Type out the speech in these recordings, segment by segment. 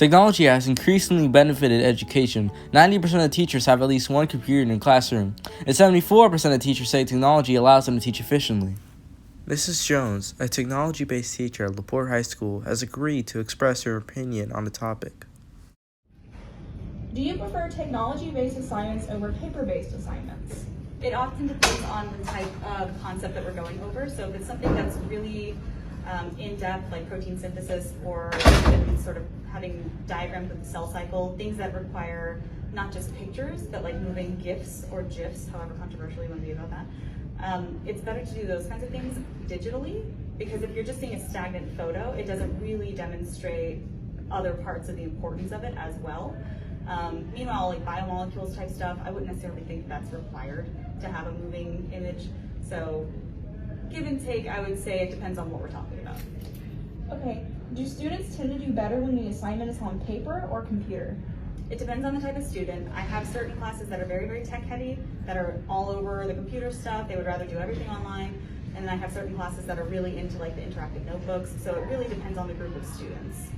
Technology has increasingly benefited education. 90% of teachers have at least one computer in their classroom, and 74% of teachers say technology allows them to teach efficiently. Mrs. Jones, a technology-based teacher at LaPorte High School, has agreed to express her opinion on the topic. Do you prefer technology-based assignments over paper-based assignments? It often depends on the type of concept that we're going over. So if it's something that's really in-depth, like protein synthesis, or even sort of having diagrams of the cell cycle, things that require not just pictures, but like moving GIFs or GIFs, however controversial you want to be about that, it's better to do those kinds of things digitally, because if you're just seeing a stagnant photo, it doesn't really demonstrate other parts of the importance of it as well. Meanwhile, like biomolecules type stuff, I wouldn't necessarily think that's required to have a moving image. So give and take, I would say it depends on what we're talking about. Okay, do students tend to do better when the assignment is on paper or computer? It depends on the type of student. I have certain classes that are very, very tech heavy, that are all over the computer stuff. They would rather do everything online. And then I have certain classes that are really into like the interactive notebooks. So it really depends on the group of students.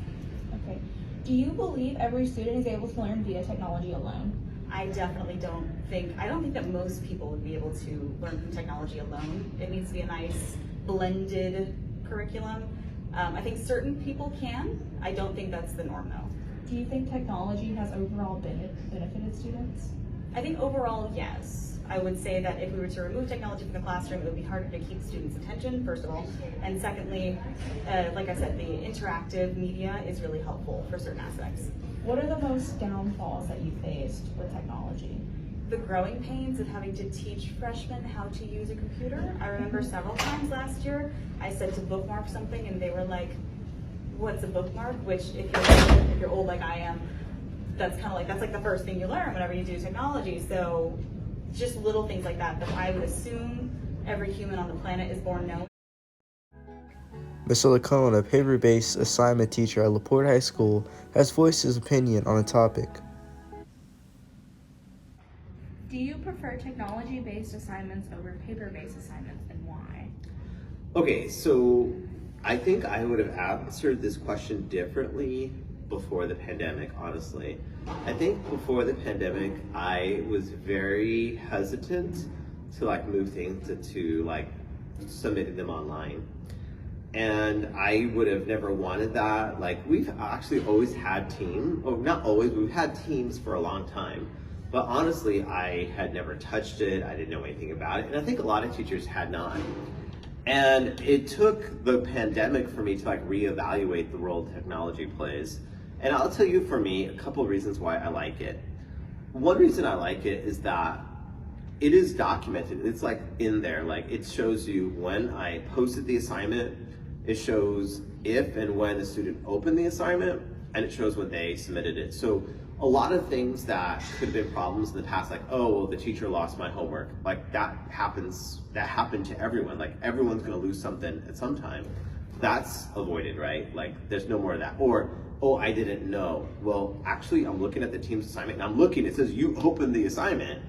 Okay. Do you believe every student is able to learn via technology alone? I definitely don't think that most people would be able to learn from technology alone. It needs to be a nice blended curriculum. I think certain people can. I don't think that's the norm though. Do you think technology has overall benefited students? I think overall, yes. I would say that if we were to remove technology from the classroom, it would be harder to keep students' attention, first of all. And secondly, like I said, the interactive media is really helpful for certain aspects. What are the most downfalls that you faced with technology? The growing pains of having to teach freshmen how to use a computer. I remember several times last year, I said to bookmark something and they were like, what's a bookmark? Which if you're old like I am, that's like the first thing you learn whenever you do technology. So just little things like that I would assume every human on the planet is born knowing. Mr. Lacone, a paper-based assignment teacher at LaPorte High School, has voiced his opinion on the topic. Do you prefer technology-based assignments over paper-based assignments, and why? Okay, so I think I would have answered this question differently before the pandemic, honestly. I think before the pandemic, I was very hesitant to like move things to like submitting them online. And I would have never wanted that. Like we've actually always had teams, or not always, we've had teams for a long time. But honestly, I had never touched it. I didn't know anything about it. And I think a lot of teachers had not. And it took the pandemic for me to like reevaluate the role technology plays. And I'll tell you, for me, a couple of reasons why I like it. One reason I like it is that it is documented. It's like in there, like it shows you when I posted the assignment, it shows if and when the student opened the assignment, and it shows when they submitted it. So a lot of things that could have been problems in the past, like, oh, well, the teacher lost my homework. Like that happened to everyone. Like everyone's gonna lose something at some time. That's avoided, right? Like there's no more of that. Or, oh, I didn't know. Well, actually, I'm looking at the team's assignment and I'm looking, it says you opened the assignment.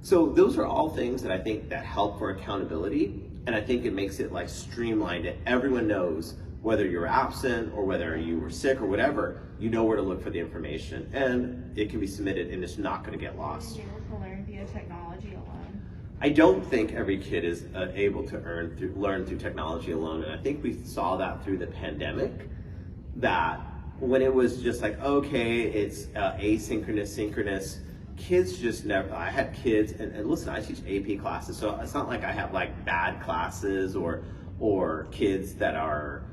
So those are all things that I think that help for accountability. And I think it makes it like streamlined. And everyone knows whether you're absent or whether you were sick or whatever, you know where to look for the information. And it can be submitted and it's not gonna get lost. Are you able to learn via technology alone? I don't think every kid is able to learn through technology alone. And I think we saw that through the pandemic, that when it was just like, okay, it's asynchronous, synchronous, kids just never, I had kids, and listen, I teach AP classes, so it's not like I have like bad classes or kids that are,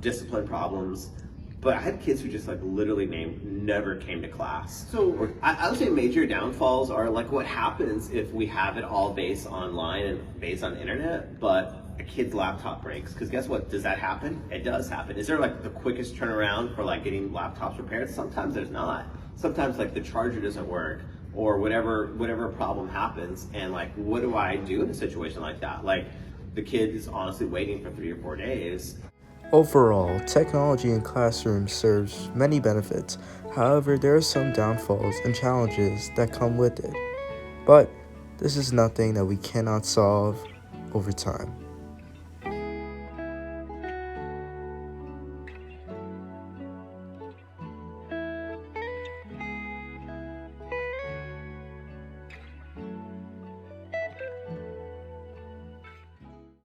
discipline problems. But I had kids who just like literally never came to class. So I would say major downfalls are like what happens if we have it all based online and based on the internet, but a kid's laptop breaks. Because guess what? Does that happen? It does happen. Is there like the quickest turnaround for like getting laptops repaired? Sometimes there's not. Sometimes like the charger doesn't work or whatever problem happens. And like, what do I do in a situation like that? Like the kid is honestly waiting for 3 or 4 days. Overall, technology in classrooms serves many benefits. However, there are some downfalls and challenges that come with it. But this is nothing that we cannot solve over time.